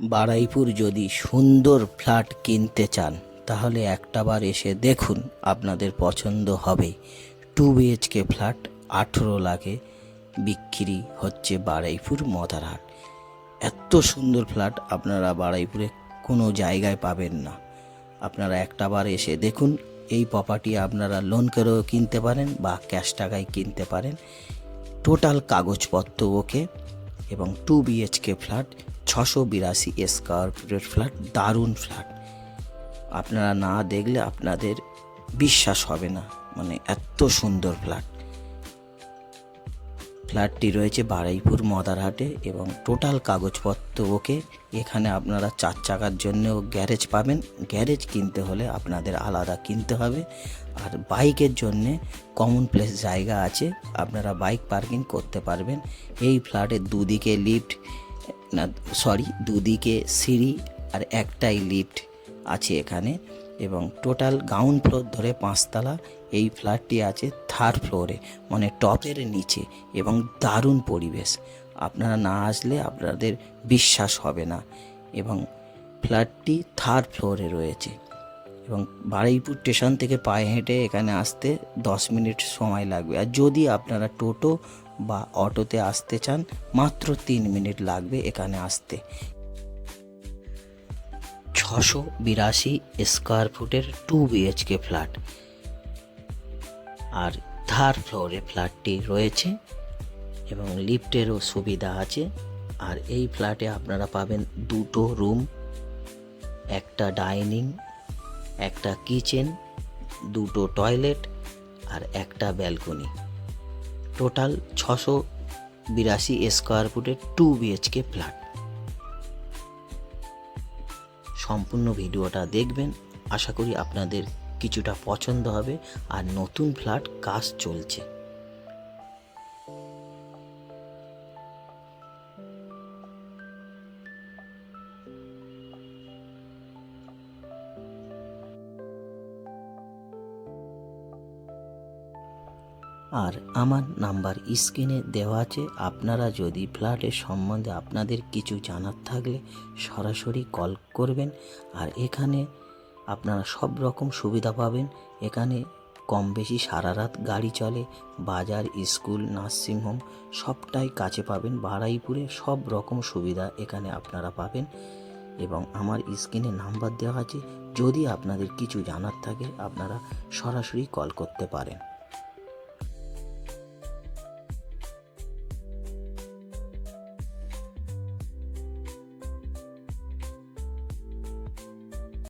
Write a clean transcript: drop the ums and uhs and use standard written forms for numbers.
বারুইপুর যদি সুন্দর ফ্ল্যাট কিনতে চান তাহলে একটাবার এসে দেখুন, আপনাদের পছন্দ হবে। 2 BHK ফ্ল্যাট 18 লাখে বিক্রি হচ্ছে বারুইপুর মদারহাট। এত সুন্দর ফ্ল্যাট আপনারা বারুইপুরে কোনো জায়গায় পাবেন না। আপনারা একটাবার এসে দেখুন। এই প্রপার্টি আপনারা লোন করেও কিনতে পারেন বা ক্যাশ টাকায় কিনতে পারেন। টোটাল কাগজপত্র ওকে এবং 2 BHK ফ্ল্যাট 682 স্কোয়ার ফিটের ফ্ল্যাট, দারুণ ফ্ল্যাট। আপনারা না দেখলে আপনাদের বিশ্বাস হবে না, মানে এত সুন্দর ফ্ল্যাট। ফ্ল্যাটটি রয়েছে বারুইপুর মদারহাটে এবং টোটাল কাগজপত্র ওকে। এখানে আপনারা 4 চাকার জন্যও গ্যারেজ পাবেন। গ্যারেজ কিনতে হলে আপনাদের আলাদা কিনতে হবে। আর বাইকের জন্যে কমন প্লেস জায়গা আছে, আপনারা বাইক পার্কিং করতে পারবেন। এই ফ্ল্যাটের দুদিকে লিফট, না সরি, দুদিকে সিঁড়ি আর একটাই লিফট আছে এখানে। এবং টোটাল গ্রাউন্ড ফ্লোর ধরে 5 তলা। এই ফ্ল্যাটটি আছে 3rd ফ্লোরে, মানে টপের নিচে, এবং দারুণ পরিবেশ। আপনারা না আসলে আপনাদের বিশ্বাস হবে না। এবং ফ্ল্যাটটি 3rd ফ্লোরে রয়েছে এবং বারুইপুর স্টেশন থেকে পায়ে হেঁটে এখানে আসতে 10 মিনিট সময় লাগবে। আর যদি আপনারা টোটো বা অটোতে আসতে চান মাত্র 3 মিনিট লাগবে এখানে আসতে। 682 স্কোয়ার ফুটের 2 BHK ফ্ল্যাট আর 3rd ফ্লোরে ফ্ল্যাটটি রয়েছে এবং লিফটেরও সুবিধা আছে। আর এই ফ্ল্যাটে আপনারা পাবেন 2টো রুম, একটা ডাইনিং, একটা কিচেন, 2টো টয়লেট আর একটা ব্যালকনি। টোটাল 682 স্কোয়ার ফুটের 2 BHK ফ্ল্যাট। সম্পূর্ণ ভিডিওটা দেখবেন, আশা করি আপনাদের কিছুটা পছন্দ হবে। আর নতুন ফ্ল্যাট কাজ চলছে। আর আমার নাম্বার স্ক্রিনে দেওয়া আছে। আপনারা যদি ফ্ল্যাটের সম্বন্ধে আপনাদের কিছু জানার থাকলে সরাসরি কল করবেন। আর এখানে আপনারা সব রকম সুবিধা পাবেন। এখানে কম বেশি সারা রাত গাড়ি চলে, বাজার, স্কুল, নার্সিংহোম সবটাই কাছে পাবেন। বারুইপুরে সব রকম সুবিধা এখানে আপনারা পাবেন। এবং আমার স্ক্রিনে নাম্বার দেওয়া আছে, যদি আপনাদের কিছু জানার থাকে আপনারা সরাসরি কল করতে পারেন।